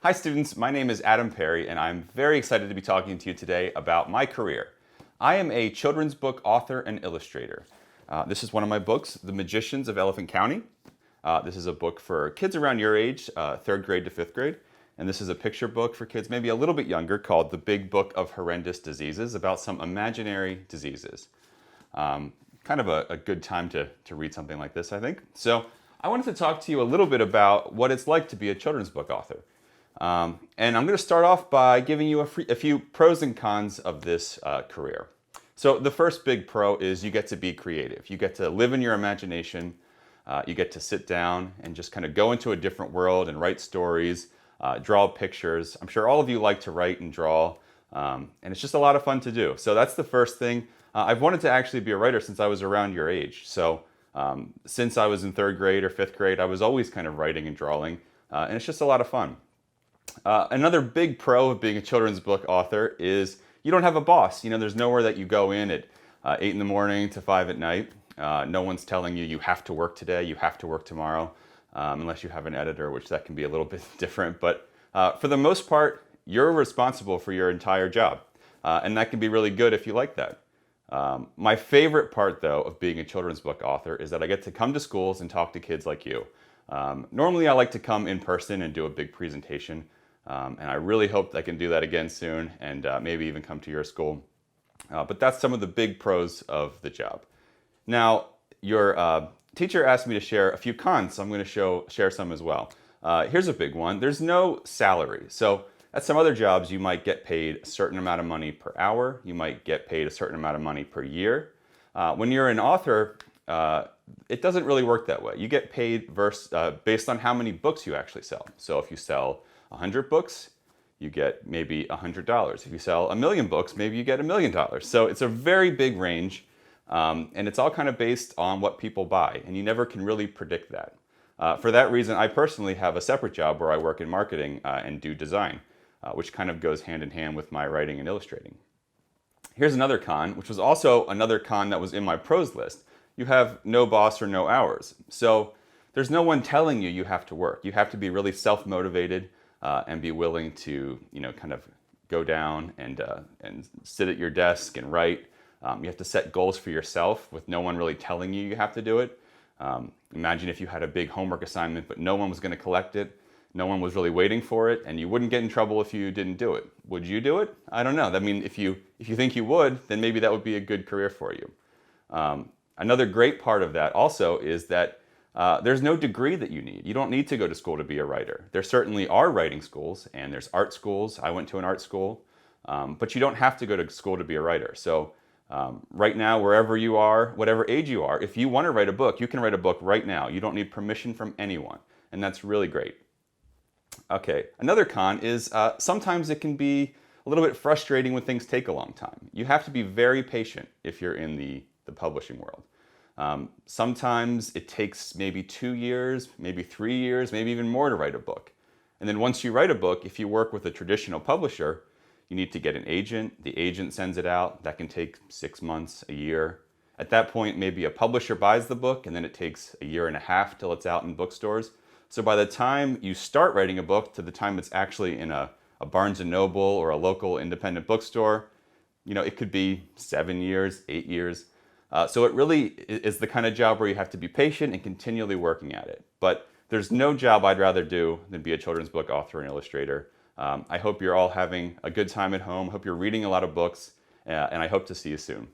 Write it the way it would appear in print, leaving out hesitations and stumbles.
Hi students, my name is Adam Perry and I'm very excited to be talking to you today about my career. I am a children's book author and illustrator. This is one of my books, The Magicians of Elephant County. This is a book for kids around your age, 3rd grade to 5th grade. And this is a picture book for kids maybe a little bit younger called The Big Book of Horrendous Diseases, about some imaginary diseases. Kind of a good time to read something like this, I think. So I wanted to talk to you a little bit about what it's like to be a children's book author. And I'm going to start off by giving you a few pros and cons of this career. So the first big pro is you get to be creative. You get to live in your imagination. You get to sit down and just kind of go into a different world and write stories, draw pictures. I'm sure all of you like to write and draw, and it's just a lot of fun to do. So that's the first thing. I've wanted to actually be a writer since I was around your age. So since I was in 3rd grade or 5th grade, I was always kind of writing and drawing, and it's just a lot of fun. Another big pro of being a children's book author is you don't have a boss. You know, there's nowhere that you go in at 8 in the morning to 5 at night. No one's telling you have to work today, you have to work tomorrow, unless you have an editor, which that can be a little bit different. But for the most part, you're responsible for your entire job. And that can be really good if you like that. My favorite part, though, of being a children's book author is that I get to come to schools and talk to kids like you. Normally, I like to come in person and do a big presentation. And I really hope I can do that again soon and maybe even come to your school. But that's some of the big pros of the job. Now, your teacher asked me to share a few cons, so I'm going to share some as well. Here's a big one. There's no salary. So at some other jobs, you might get paid a certain amount of money per hour. You might get paid a certain amount of money per year. When you're an author, it doesn't really work that way. You get paid based on how many books you actually sell. So if you sell 100 books, you get maybe $100. If you sell 1,000,000 books, maybe you get $1 million. So it's a very big range, and it's all kind of based on what people buy, and you never can really predict that. For that reason, I personally have a separate job where I work in marketing and do design, which kind of goes hand in hand with my writing and illustrating. Here's another con, which was also another con that was in my pros list. You have no boss or no hours. So there's no one telling you have to work. You have to be really self-motivated and be willing to, kind of go down and sit at your desk and write. You have to set goals for yourself with no one really telling you have to do it. Imagine if you had a big homework assignment, but no one was going to collect it. No one was really waiting for it, and you wouldn't get in trouble if you didn't do it. Would you do it? I don't know. I mean, if you think you would, then maybe that would be a good career for you. Another great part of that also is that there's no degree that you need. You don't need to go to school to be a writer. There certainly are writing schools, and there's art schools. I went to an art school, but you don't have to go to school to be a writer. So right now, wherever you are, whatever age you are, if you want to write a book, you can write a book right now. You don't need permission from anyone, and that's really great. Okay, another con is sometimes it can be a little bit frustrating when things take a long time. You have to be very patient if you're in the publishing world. Sometimes it takes maybe 2 years, maybe 3 years, maybe even more to write a book. And then once you write a book, if you work with a traditional publisher, you need to get an agent. The agent sends it out. That can take 6 months, a year. At that point, maybe a publisher buys the book, and then it takes a year and a half till it's out in bookstores. So by the time you start writing a book to the time it's actually in a Barnes & Noble or a local independent bookstore, it could be 7 years, 8 years. So it really is the kind of job where you have to be patient and continually working at it. But there's no job I'd rather do than be a children's book author and illustrator. I hope you're all having a good time at home. I hope you're reading a lot of books, and I hope to see you soon.